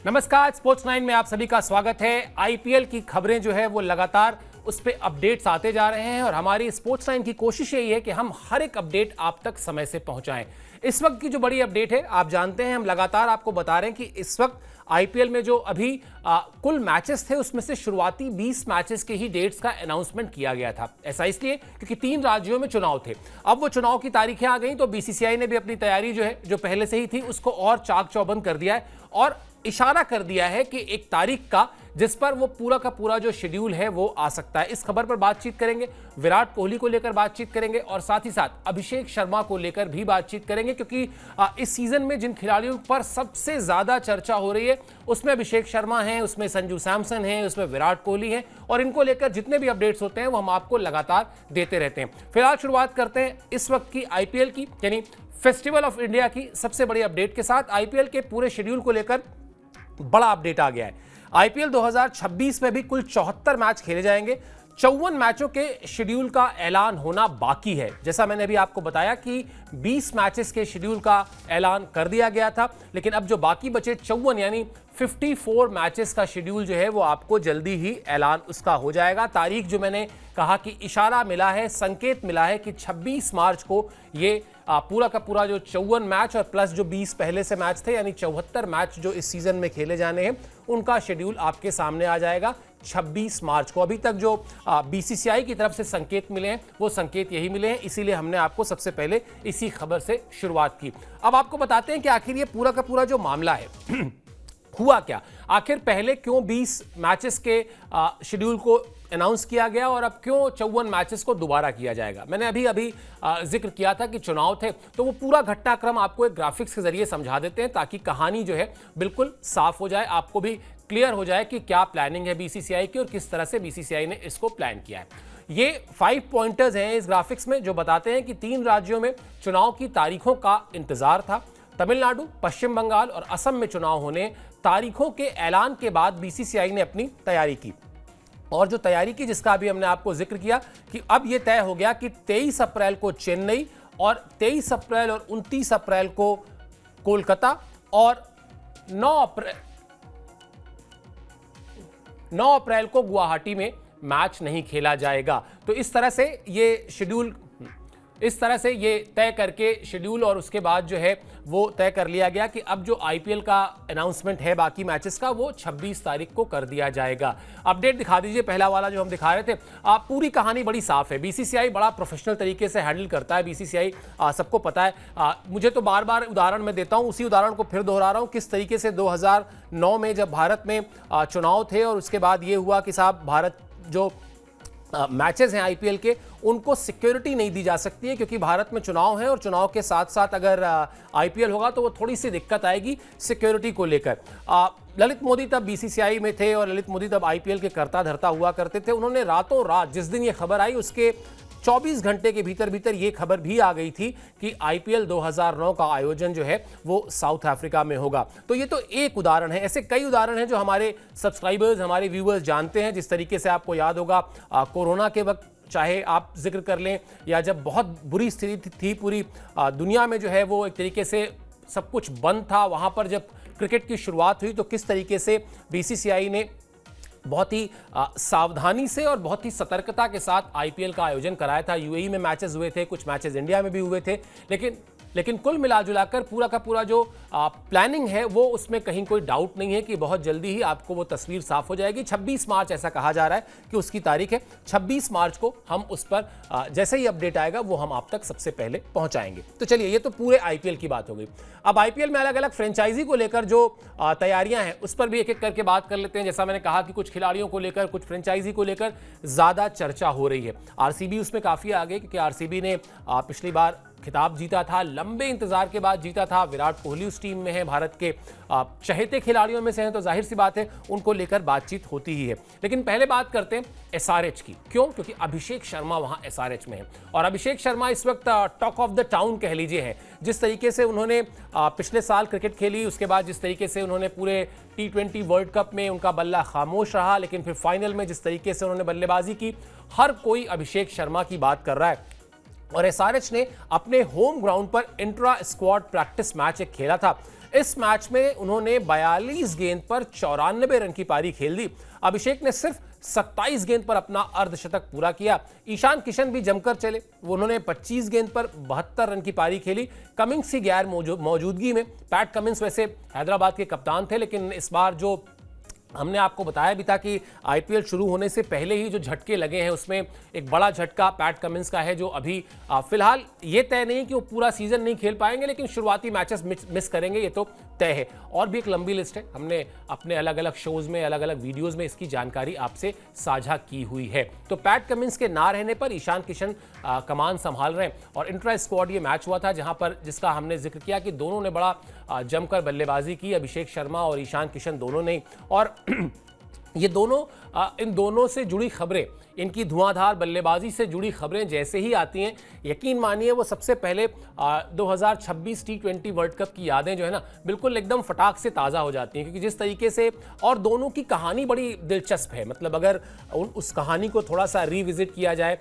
नमस्कार, स्पोर्ट्स 9 में आप सभी का स्वागत है। आईपीएल की खबरें जो है वो लगातार उस पे अपडेट्स आते जा रहे हैं और हमारी स्पोर्ट्स 9 की कोशिश यही है कि हम हर एक अपडेट आप तक समय से पहुंचाएं। इस वक्त की जो बड़ी अपडेट है, आप जानते हैं, हम लगातार आपको बता रहे हैं कि इस वक्त आईपीएल में जो अभी कुल मैचेस थे उसमें से शुरुआती 20 मैचेस के ही डेट्स का अनाउंसमेंट किया गया था। ऐसा इसलिए क्योंकि 3 राज्यों में चुनाव थे। अब वो चुनाव की तारीखें आ गई तो बीसीसीआई ने भी अपनी तैयारी जो है, जो पहले से ही थी, उसको और चाक चौबंद कर दिया है और इशारा कर दिया है कि एक तारीख का जिस पर वो पूरा का पूरा जो शेड्यूल है वो आ सकता है। इस खबर पर बातचीत करेंगे, विराट कोहली को लेकर बातचीत करेंगे और साथ ही साथ अभिषेक शर्मा को लेकर भी बातचीत करेंगे, क्योंकि इस सीजन में जिन खिलाड़ियों पर सबसे ज्यादा चर्चा हो रही है उसमें अभिषेक शर्मा हैं, उसमें संजू सैमसन हैं, उसमें विराट कोहली हैं और इनको लेकर जितने भी अपडेट्स होते हैं वो हम आपको लगातार देते रहते हैं। फिलहाल शुरुआत करते हैं इस वक्त की आईपीएल की, यानी फेस्टिवल ऑफ इंडिया की सबसे बड़ी अपडेट के साथ। आईपीएल के पूरे शेड्यूल को लेकर बड़ा अपडेट आ गया है। आईपीएल 2026 में भी कुल 74 मैच खेले जाएंगे। 54 मैचों के शेड्यूल का ऐलान होना बाकी है। जैसा मैंने अभी आपको बताया कि 20 मैचेस के शेड्यूल का ऐलान कर दिया गया था, लेकिन अब जो बाकी बचे 54 यानी 54 मैचेस का शेड्यूल जो है वो आपको जल्दी ही ऐलान उसका हो जाएगा। तारीख जो मैंने कहा कि इशारा मिला है, संकेत मिला है कि 26 मार्च को ये पूरा का पूरा जो 54 मैच और प्लस जो 20 पहले से मैच थे, यानी 74 मैच जो इस सीजन में खेले जाने हैं, उनका शेड्यूल आपके सामने आ जाएगा 26 मार्च को। अभी तक जो बीसीसीआई की तरफ से संकेत मिले हैं वो संकेत यही मिले हैं, इसीलिए हमने आपको सबसे पहले इसी खबर से शुरुआत की। अब आपको बताते हैं कि आखिर ये पूरा का पूरा जो मामला है हुआ क्या, आखिर पहले क्यों 20 मैचेस के शेड्यूल को अनाउंस किया गया और अब क्यों 54 मैचेस को दोबारा किया जाएगा। मैंने अभी जिक्र किया था कि चुनाव थे, तो वो पूरा घटनाक्रम आपको एक ग्राफिक्स के जरिए समझा देते हैं ताकि कहानी जो है बिल्कुल साफ हो जाए, आपको भी क्लियर हो जाए कि क्या प्लानिंग है बीसीसीआई की और किस तरह से बीसीसीआई ने इसको प्लान किया है। ये 5 पॉइंटर्स हैं इस ग्राफिक्स में जो बताते हैं कि 3 राज्यों में चुनाव की तारीखों का इंतजार था। तमिलनाडु, पश्चिम बंगाल और असम में चुनाव होने, तारीखों के ऐलान के बाद बीसीसीआई ने अपनी तैयारी की और जो तैयारी की जिसका अभी हमने आपको जिक्र किया कि अब यह तय हो गया कि 23 अप्रैल को चेन्नई और 23 अप्रैल और 29 अप्रैल को कोलकाता और 9 अप्रैल को गुवाहाटी में मैच नहीं खेला जाएगा। तो इस तरह से ये शेड्यूल, इस तरह से ये तय करके शेड्यूल और उसके बाद जो है वो तय कर लिया गया कि अब जो आईपीएल का अनाउंसमेंट है बाकी मैचेस का वो 26 तारीख को कर दिया जाएगा। अपडेट दिखा दीजिए, पहला वाला जो हम दिखा रहे थे। पूरी कहानी बड़ी साफ है, बीसीसीआई बड़ा प्रोफेशनल तरीके से हैंडल करता है। बीसीसीआई सबको पता है। मुझे तो बार बार उदाहरण मैं देता हूं, उसी उदाहरण को फिर दोहरा रहा हूं, किस तरीके से 2009 में जब भारत में चुनाव थे और उसके बाद ये हुआ कि साहब भारत जो मैचेस हैं आईपीएल के उनको सिक्योरिटी नहीं दी जा सकती है, क्योंकि भारत में चुनाव है और चुनाव के साथ साथ अगर आईपीएल होगा तो वो थोड़ी सी दिक्कत आएगी सिक्योरिटी को लेकर। ललित मोदी तब बीसीसीआई में थे और ललित मोदी तब आईपीएल के कर्ता धर्ता हुआ करते थे। उन्होंने रातों रात, जिस दिन ये खबर आई उसके 24 घंटे के भीतर ये खबर भी आ गई थी कि आईपीएल 2009 का आयोजन जो है वो साउथ अफ्रीका में होगा। तो ये तो एक उदाहरण है, ऐसे कई उदाहरण हैं जो हमारे सब्सक्राइबर्स, हमारे व्यूअर्स जानते हैं। जिस तरीके से आपको याद होगा कोरोना के वक्त चाहे आप जिक्र कर लें या जब बहुत बुरी स्थिति थी पूरी दुनिया में, जो है वो एक तरीके से सब कुछ बंद था, वहाँ पर जब क्रिकेट की शुरुआत हुई तो किस तरीके से बीसीसीआई ने बहुत ही सावधानी से और बहुत ही सतर्कता के साथ आईपीएल का आयोजन कराया था। यूएई में मैचेस हुए थे, कुछ मैचेस इंडिया में भी हुए थे, लेकिन कुल मिलाजुलाकर पूरा का पूरा जो प्लानिंग है वो उसमें कहीं कोई डाउट नहीं है कि बहुत जल्दी ही आपको वो तस्वीर साफ हो जाएगी। 26 मार्च ऐसा कहा जा रहा है कि उसकी तारीख है। 26 मार्च को हम उस पर जैसे ही अपडेट आएगा वो हम आप तक सबसे पहले पहुंचाएंगे। तो चलिए, ये तो पूरे आईपीएल की बात हो गई। अब आईपीएल में अलग अलग फ्रेंचाइजी को लेकर जो तैयारियां हैं उस पर भी एक एक करके बात कर लेते हैं। जैसा मैंने कहा कि कुछ खिलाड़ियों को लेकर, कुछ फ्रेंचाइजी को लेकर ज्यादा चर्चा हो रही है। आरसीबी उसमें काफी आगे, क्योंकि आरसीबी ने पिछली बार खिताब जीता था, लंबे इंतजार के बाद जीता था। विराट कोहली उस टीम में है, भारत के चहेते खिलाड़ियों में से हैं, तो जाहिर सी बात है उनको लेकर बातचीत होती ही है। लेकिन पहले बात करते हैं एसआरएच की। क्यों? क्योंकि अभिषेक शर्मा वहां एसआरएच में है और अभिषेक शर्मा इस वक्त टॉक ऑफ द टाउन कह लीजिए हैं। जिस तरीके से उन्होंने पिछले साल क्रिकेट खेली, उसके बाद जिस तरीके से उन्होंने पूरे T20 वर्ल्ड कप में उनका बल्ला खामोश रहा, लेकिन फिर फाइनल में जिस तरीके से उन्होंने बल्लेबाजी की, हर कोई अभिषेक शर्मा की बात कर रहा है। और एसआरएच ने अपने होम ग्राउंड पर इंट्रा स्क्वाड प्रैक्टिस मैच एक खेला था। इस मैच में उन्होंने 42 गेंद पर 94 रन की पारी खेल दी। अभिषेक ने सिर्फ 27 गेंद पर अपना अर्धशतक पूरा किया। ईशान किशन भी जमकर चले, उन्होंने 25 गेंद पर 72 रन की पारी खेली। कमिंस की गैर मौजूदगी में, पैट कमिंस वैसे हैदराबाद के कप्तान थे, लेकिन इस बार जो हमने आपको बताया भी था कि आईपीएल शुरू होने से पहले ही जो झटके लगे हैं उसमें एक बड़ा झटका पैट कमिंस का है, जो अभी फिलहाल ये तय नहीं कि वो पूरा सीजन नहीं खेल पाएंगे, लेकिन शुरुआती मैचेस मिस करेंगे, ये तो तय है। और भी एक लंबी लिस्ट है, हमने अपने अलग अलग शोज में, अलग अलग वीडियोस में इसकी जानकारी आपसे साझा की हुई है। तो पैट कमिंस के ना रहने पर ईशान किशन कमान संभाल रहे हैं और इंट्रा स्क्वाड ये मैच हुआ था जहां पर, जिसका हमने जिक्र किया कि दोनों ने बड़ा जमकर बल्लेबाजी की, अभिषेक शर्मा और ईशान किशन दोनों ने। और ये दोनों, इन दोनों से जुड़ी खबरें, इनकी धुआंधार बल्लेबाजी से जुड़ी खबरें जैसे ही आती हैं, यकीन मानिए वो सबसे पहले 2026 T20 वर्ल्ड कप की यादें जो है ना, बिल्कुल एकदम फटाक से ताज़ा हो जाती हैं, क्योंकि जिस तरीके से, और दोनों की कहानी बड़ी दिलचस्प है। मतलब अगर उस कहानी को थोड़ा सा रिविजिट किया जाए,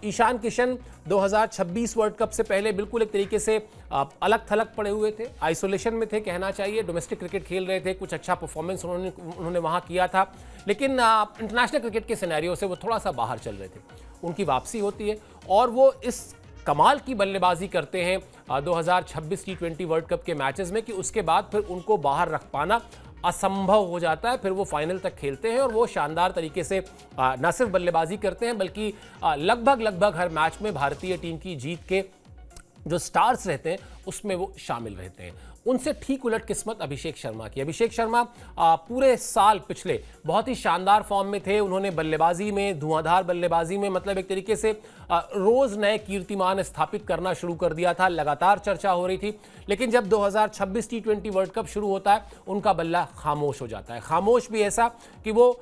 ईशान किशन 2026 वर्ल्ड कप से पहले बिल्कुल एक तरीके से अलग थलग पड़े हुए थे, आइसोलेशन में थे कहना चाहिए। डोमेस्टिक क्रिकेट खेल रहे थे, कुछ अच्छा परफॉर्मेंस उन्होंने वहाँ किया था, लेकिन इंटरनेशनल क्रिकेट के सिनेरियो से वो थोड़ा सा बाहर चल रहे थे। उनकी वापसी होती है और वो इस कमाल की बल्लेबाजी करते हैं 2026 T20 वर्ल्ड कप के मैचेस में, कि उसके बाद फिर उनको बाहर रख पाना असंभव हो जाता है। फिर वो फाइनल तक खेलते हैं और वो शानदार तरीके से न सिर्फ बल्लेबाजी करते हैं, बल्कि लगभग हर मैच में भारतीय टीम की जीत के जो स्टार्स रहते हैं उसमें वो शामिल रहते हैं। उनसे ठीक उलट किस्मत अभिषेक शर्मा की। अभिषेक शर्मा पूरे साल पिछले बहुत ही शानदार फॉर्म में थे। उन्होंने बल्लेबाजी में, धुआंधार बल्लेबाजी में, मतलब एक तरीके से रोज नए कीर्तिमान स्थापित करना शुरू कर दिया था, लगातार चर्चा हो रही थी। लेकिन जब 2026 T20 वर्ल्ड कप शुरू होता है, उनका बल्ला खामोश हो जाता है। खामोश भी ऐसा कि वो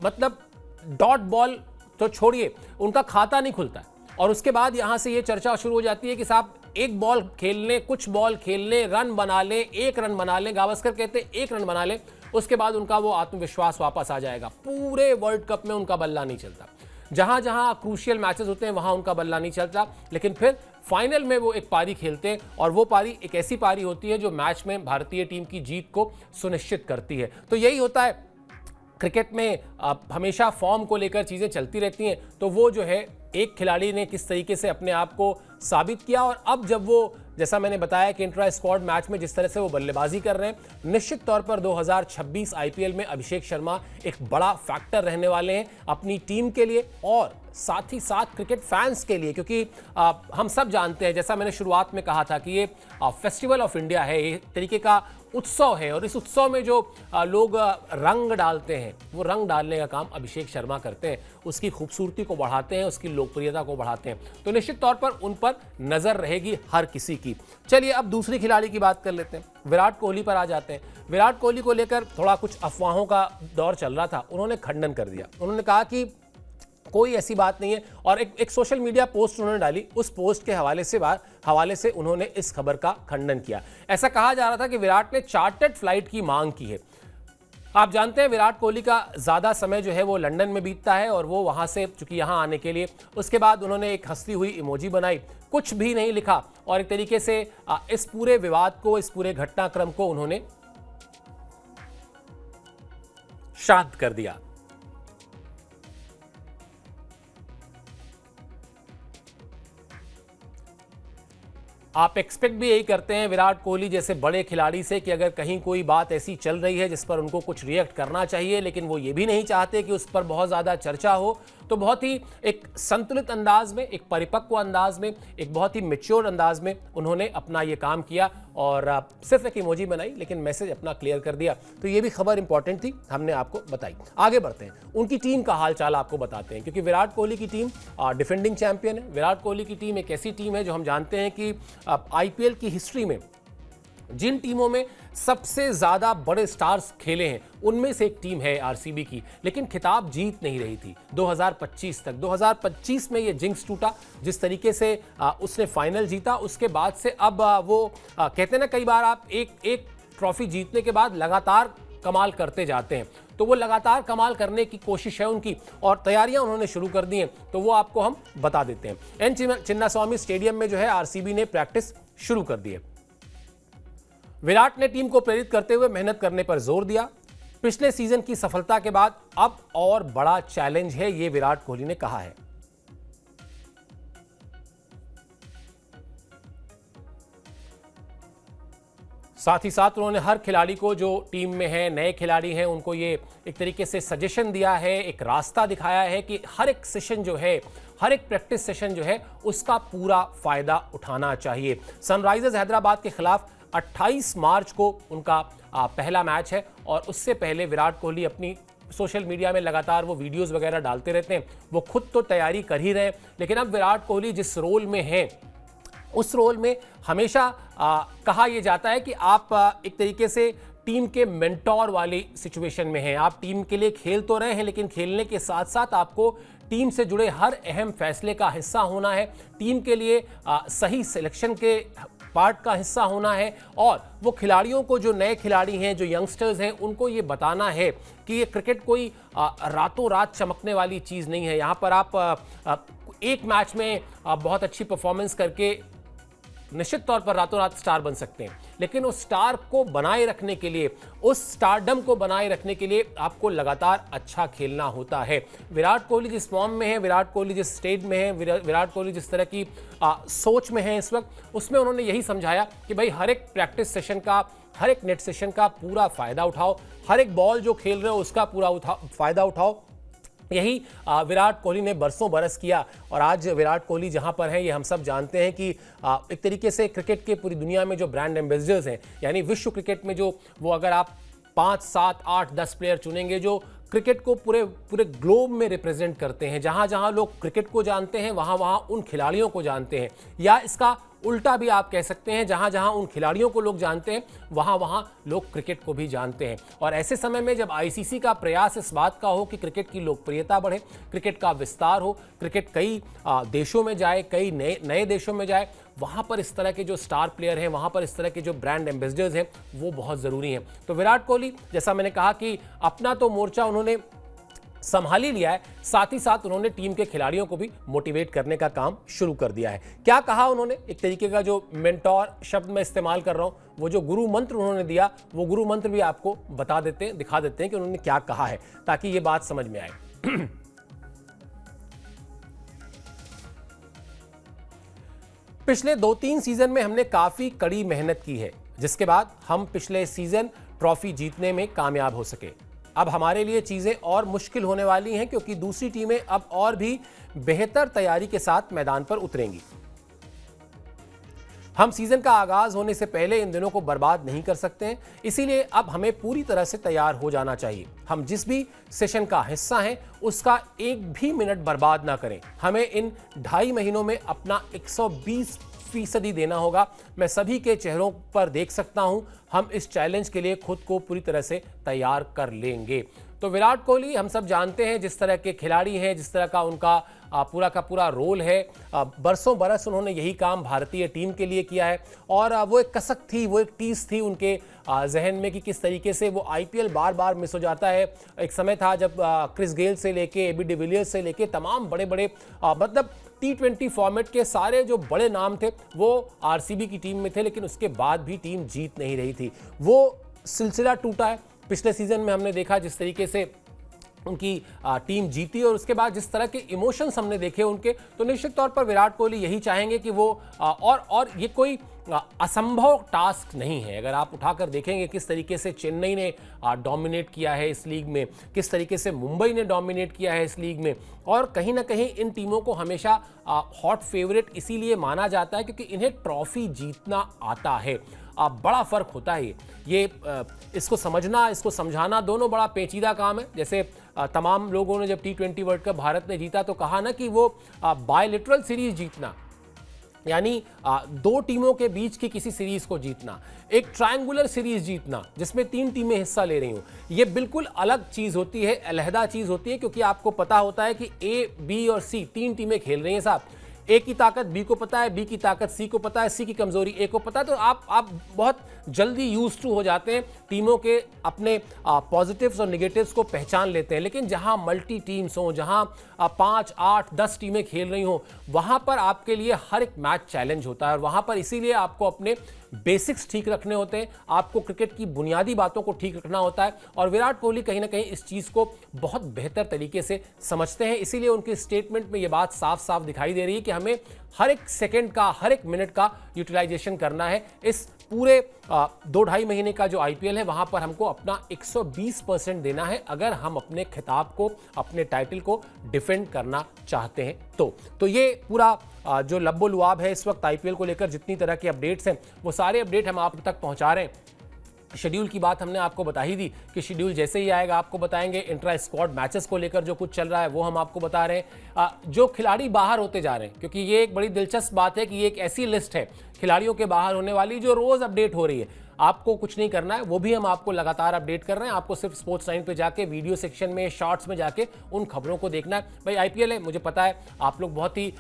मतलब डॉट बॉल तो छोड़िए, उनका खाता नहीं खुलता है। और उसके बाद यहां से ये चर्चा शुरू हो जाती है कि साहब एक बॉल खेल लें, कुछ बॉल खेल लें, रन बना लें, एक रन बना लें, गावस्कर कहते हैं एक रन बना लें, उसके बाद उनका वो आत्मविश्वास वापस आ जाएगा। पूरे वर्ल्ड कप में उनका बल्ला नहीं चलता। जहां जहां क्रूशियल मैचेस होते हैं वहां उनका बल्ला नहीं चलता, लेकिन फिर फाइनल में वो एक पारी खेलते हैं और वो पारी एक ऐसी पारी होती है जो मैच में भारतीय टीम की जीत को सुनिश्चित करती है। तो यही होता है क्रिकेट में, हमेशा फॉर्म को लेकर चीज़ें चलती रहती हैं। तो वो जो है, एक खिलाड़ी ने किस तरीके से अपने आप को साबित किया, और अब जब वो, जैसा मैंने बताया कि इंट्रा स्क्वाड मैच में जिस तरह से वो बल्लेबाजी कर रहे हैं, निश्चित तौर पर 2026 आईपीएल में अभिषेक शर्मा एक बड़ा फैक्टर रहने वाले हैं अपनी टीम के लिए और साथ ही साथ क्रिकेट फैंस के लिए। क्योंकि हम सब जानते हैं, जैसा मैंने शुरुआत में कहा था, कि ये फेस्टिवल ऑफ इंडिया है, एक तरीके का उत्सव है, और इस उत्सव में जो लोग रंग डालते हैं, वो रंग डालने का काम अभिषेक शर्मा करते हैं, उसकी खूबसूरती को बढ़ाते हैं, उसकी लोकप्रियता को बढ़ाते हैं। तो निश्चित तौर पर उन पर नजर रहेगी हर किसी की। चलिए अब दूसरी खिलाड़ी की बात कर लेते हैं, विराट कोहली पर आ जाते हैं। विराट कोहली को लेकर थोड़ा कुछ अफवाहों का दौर चल रहा था, उन्होंने खंडन कर दिया। उन्होंने कहा कि कोई ऐसी बात नहीं है, और एक सोशल मीडिया पोस्ट उन्होंने डाली, उस पोस्ट के हवाले से उन्होंने इस खबर का खंडन किया। ऐसा कहा जा रहा था कि विराट ने चार्टर्ड फ्लाइट की मांग की है। आप जानते हैं विराट कोहली का ज़्यादा समय जो है वो लंदन में बीतता है, और वो वहाँ से चूंकि यहाँ आने के लिए, उसके बाद उन्होंने एक हंसती हुई इमोजी बनाई, कुछ भी नहीं लिखा, और एक तरीके से इस पूरे विवाद को, इस पूरे घटनाक्रम को उन्होंने शांत कर दिया। आप एक्सपेक्ट भी यही करते हैं विराट कोहली जैसे बड़े खिलाड़ी से कि अगर कहीं कोई बात ऐसी चल रही है जिस पर उनको कुछ रिएक्ट करना चाहिए, लेकिन वो ये भी नहीं चाहते कि उस पर बहुत ज़्यादा चर्चा हो। तो बहुत ही एक संतुलित अंदाज में, एक परिपक्व अंदाज में, एक बहुत ही मैच्योर अंदाज में उन्होंने अपना ये काम किया, और सिर्फ एक इमोजी बनाई लेकिन मैसेज अपना क्लियर कर दिया। तो ये भी खबर इंपॉर्टेंट थी, हमने आपको बताई। आगे बढ़ते हैं, उनकी टीम का हालचाल आपको बताते हैं, क्योंकि विराट कोहली की टीम डिफेंडिंग चैंपियन है। विराट कोहली की टीम एक ऐसी टीम है जो हम जानते हैं कि आईपीएल की हिस्ट्री में जिन टीमों में सबसे ज्यादा बड़े स्टार्स खेले हैं उनमें से एक टीम है आरसीबी की, लेकिन खिताब जीत नहीं रही थी 2025 तक। 2025 में ये जिंक्स टूटा, जिस तरीके से उसने फाइनल जीता, उसके बाद से अब वो कहते हैं ना, कई बार आप एक ट्रॉफी जीतने के बाद लगातार कमाल करते जाते हैं, तो वो लगातार कमाल करने की कोशिश है उनकी, और तैयारियां उन्होंने शुरू कर दी हैं। तो वो आपको हम बता देते हैं। एन चिन्नास्वामी स्टेडियम में जो है आरसीबी ने प्रैक्टिस शुरू कर दी है। विराट ने टीम को प्रेरित करते हुए मेहनत करने पर जोर दिया। पिछले सीजन की सफलता के बाद अब और बड़ा चैलेंज है, ये विराट कोहली ने कहा है। साथ ही साथ उन्होंने हर खिलाड़ी को जो टीम में है, नए खिलाड़ी हैं, उनको ये एक तरीके से सजेशन दिया है, एक रास्ता दिखाया है कि हर एक सेशन जो है, हर एक प्रैक्टिस सेशन जो है, उसका पूरा फायदा उठाना चाहिए। सनराइजर्स हैदराबाद के खिलाफ 28 मार्च को उनका पहला मैच है और उससे पहले विराट कोहली अपनी सोशल मीडिया में लगातार वो वीडियोस वगैरह डालते रहते हैं। वो खुद तो तैयारी कर ही रहे हैं, लेकिन अब विराट कोहली जिस रोल में हैं, उस रोल में हमेशा कहा यह जाता है कि आप एक तरीके से टीम के मेंटोर वाली सिचुएशन में हैं। आप टीम के लिए खेल तो रहे हैं, लेकिन खेलने के साथ साथ आपको टीम से जुड़े हर अहम फैसले का हिस्सा होना है, टीम के लिए सही सिलेक्शन के पार्ट का हिस्सा होना है और वो खिलाड़ियों को, जो नए खिलाड़ी हैं, जो यंगस्टर्स हैं, उनको ये बताना है कि ये क्रिकेट कोई रातों रात चमकने वाली चीज़ नहीं है। यहाँ पर आप एक मैच में बहुत अच्छी परफॉर्मेंस करके निश्चित तौर पर रातों रात स्टार बन सकते हैं, लेकिन उस स्टार को बनाए रखने के लिए, उस स्टारडम को बनाए रखने के लिए आपको लगातार अच्छा खेलना होता है। विराट कोहली जिस फॉर्म में है, विराट कोहली जिस स्टेज में है, विराट कोहली जिस तरह की सोच में है इस वक्त, उसमें उन्होंने यही समझाया कि भाई हर एक प्रैक्टिस सेशन का, हर एक नेट सेशन का पूरा फायदा उठाओ, हर एक बॉल जो खेल रहे हो उसका पूरा फायदा उठाओ। यही विराट कोहली ने बरसों बरस किया और आज विराट कोहली जहां पर हैं, ये हम सब जानते हैं कि एक तरीके से क्रिकेट के पूरी दुनिया में जो ब्रांड एम्बेसडर्स हैं, यानी विश्व क्रिकेट में जो वो अगर आप 5, 7, 8, 10 प्लेयर चुनेंगे जो क्रिकेट को पूरे ग्लोब में रिप्रेजेंट करते हैं, जहां जहां लोग क्रिकेट को जानते हैं वहां वहां उन खिलाड़ियों को जानते हैं, या इसका उल्टा भी आप कह सकते हैं, जहां जहां उन खिलाड़ियों को लोग जानते हैं वहां वहां लोग क्रिकेट को भी जानते हैं। और ऐसे समय में जब आईसीसी का प्रयास इस बात का हो कि क्रिकेट की लोकप्रियता बढ़े, क्रिकेट का विस्तार हो, क्रिकेट कई देशों में जाए, कई नए देशों में जाए, वहां पर इस तरह के जो स्टार प्लेयर हैं, वहां पर इस तरह के जो ब्रांड एम्बेसडर्स हैं, वो बहुत ज़रूरी हैं। तो विराट कोहली, जैसा मैंने कहा कि अपना तो मोर्चा उन्होंने संभाल ही लिया है, साथ ही साथ उन्होंने टीम के खिलाड़ियों को भी मोटिवेट करने का काम शुरू कर दिया है। क्या कहा उन्होंने? एक तरीके का जो मेंटोर शब्द मैं इस्तेमाल कर रहा हूं, वो जो गुरु मंत्र उन्होंने दिया, वो गुरु मंत्र भी आपको बता देते हैं, दिखा देते हैं कि उन्होंने क्या कहा है, ताकि ये बात समझ में आए। पिछले 2-3 सीजन में हमने काफी कड़ी मेहनत की है, जिसके बाद हम पिछले सीजन ट्रॉफी जीतने में कामयाब हो सके। अब हमारे लिए चीजें और मुश्किल होने वाली हैं, क्योंकि दूसरी टीमें अब और भी बेहतर तैयारी के साथ मैदान पर उतरेंगी। हम सीजन का आगाज होने से पहले इन दिनों को बर्बाद नहीं कर सकते हैं, इसीलिए अब हमें पूरी तरह से तैयार हो जाना चाहिए। हम जिस भी सेशन का हिस्सा हैं, उसका एक भी मिनट बर्बाद ना करें। हमें इन 2.5 महीनों में अपना 120% देना होगा। मैं सभी के चेहरों पर देख सकता हूं, हम इस चैलेंज के लिए खुद को पूरी तरह से तैयार कर लेंगे। तो विराट कोहली, हम सब जानते हैं जिस तरह के खिलाड़ी हैं, जिस तरह का उनका पूरा का पूरा रोल है, बरसों बरस उन्होंने यही काम भारतीय टीम के लिए किया है और वो एक कसक थी, वो एक टीस थी उनके जहन में कि किस तरीके से वो आईपीएल बार बार मिस हो जाता है। एक समय था जब क्रिस गेल से लेके एबी डिविलियर्स से लेके तमाम बड़े बड़े मतलब T20 फॉर्मेट के सारे जो बड़े नाम थे वो आरसीबी की टीम में थे, लेकिन उसके बाद भी टीम जीत नहीं रही थी। वो सिलसिला टूटा है। पिछले सीजन में हमने देखा जिस तरीके से उनकी टीम जीती और उसके बाद जिस तरह के इमोशंस हमने देखे उनके, तो निश्चित तौर पर विराट कोहली यही चाहेंगे कि वो और ये कोई असंभव टास्क नहीं है। अगर आप उठाकर देखेंगे किस तरीके से चेन्नई ने डोमिनेट किया है इस लीग में, किस तरीके से मुंबई ने डोमिनेट किया है इस लीग में, और कहीं ना कहीं इन टीमों को हमेशा हॉट फेवरेट इसीलिए माना जाता है क्योंकि इन्हें ट्रॉफी जीतना आता है। बड़ा फर्क होता है ये इसको समझना, इसको समझाना दोनों बड़ा पेचीदा काम है। जैसे तमाम लोगों ने जब T20 वर्ल्ड कप भारत ने जीता तो कहा ना कि वो बायलैटरल सीरीज जीतना, यानी दो टीमों के बीच की किसी सीरीज को जीतना, एक ट्रायंगुलर सीरीज जीतना जिसमें 3 टीमें हिस्सा ले रही हूं, ये बिल्कुल अलग चीज होती है, अलहदा चीज होती है, क्योंकि आपको पता होता है कि ए, बी और सी 3 टीमें खेल रही हैं साहब। ए की ताकत बी को पता है, बी की ताकत सी को पता है, सी की कमजोरी ए को पता है, तो आप बहुत जल्दी यूज टू हो जाते हैं, टीमों के अपने पॉजिटिव्स और नेगेटिव्स को पहचान लेते हैं। लेकिन जहां मल्टी टीम्स हों, जहां 5, 8, 10 टीमें खेल रही हों, वहां पर आपके लिए हर एक मैच चैलेंज होता है और वहां पर इसीलिए आपको अपने बेसिक्स ठीक रखने होते हैं, आपको क्रिकेट की बुनियादी बातों को ठीक रखना होता है। और विराट कोहली कहीं ना कहीं इस चीज़ को बहुत बेहतर तरीके से समझते हैं, इसीलिए उनके स्टेटमेंट में ये बात साफ साफ दिखाई दे रही है कि हमें हर एक सेकंड का, हर एक मिनट का यूटिलाइजेशन करना है। इस पूरे 2-2.5 महीने का जो आईपीएल है वहां पर हमको अपना 120% देना है, अगर हम अपने खिताब को, अपने टाइटल को डिफेंड करना चाहते हैं तो ये पूरा जो लब्बो लुआब है इस वक्त आईपीएल को लेकर, जितनी तरह के अपडेट्स हैं वो सारे अपडेट हम आप तक पहुंचा रहे हैं। शेड्यूल की बात हमने आपको बता ही दी कि शेड्यूल जैसे ही आएगा आपको बताएंगे। इंट्रा स्क्वाड मैचेस को लेकर जो कुछ चल रहा है वो हम आपको बता रहे हैं। जो खिलाड़ी बाहर होते जा रहे हैं, क्योंकि ये एक बड़ी दिलचस्प बात है कि ये एक ऐसी लिस्ट है खिलाड़ियों के बाहर होने वाली जो रोज अपडेट हो रही है। आपको कुछ नहीं करना है, वो भी हम आपको लगातार अपडेट कर रहे हैं। आपको सिर्फ स्पोर्ट्स 9 पे जाके वीडियो सेक्शन में, शॉर्ट्स में जाके उन खबरों को देखना है। भाई आईपीएल है, मुझे पता है आप लोग बहुत ही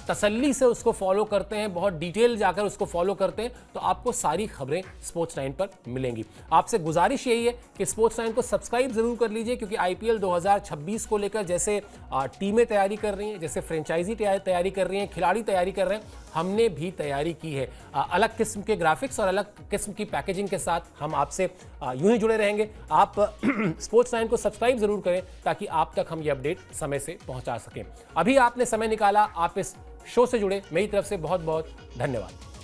तसल्ली से उसको फॉलो करते हैं, बहुत डिटेल जाकर उसको फॉलो करते हैं, तो आपको सारी खबरें स्पोर्ट्स 9 पर मिलेंगी। आपसे गुजारिश यही है कि स्पोर्ट्स 9 को सब्सक्राइब जरूर कर लीजिए, क्योंकि आईपीएल 2026 को लेकर जैसे टीमें तैयारी कर रही हैं, जैसे फ्रेंचाइजी तैयारी कर रही हैं, खिलाड़ी तैयारी कर रहे हैं, हमने भी तैयारी की है। अलग किस्म के ग्राफिक्स और अलग किस्म की पैकेजिंग के साथ हम आपसे यूं ही जुड़े रहेंगे। आप स्पोर्ट्स 9 को सब्सक्राइब जरूर करें ताकि आप तक हम ये अपडेट समय से पहुंचा सकें। अभी आपने समय निकाला, आप इस शो से जुड़े, मेरी तरफ से बहुत बहुत धन्यवाद।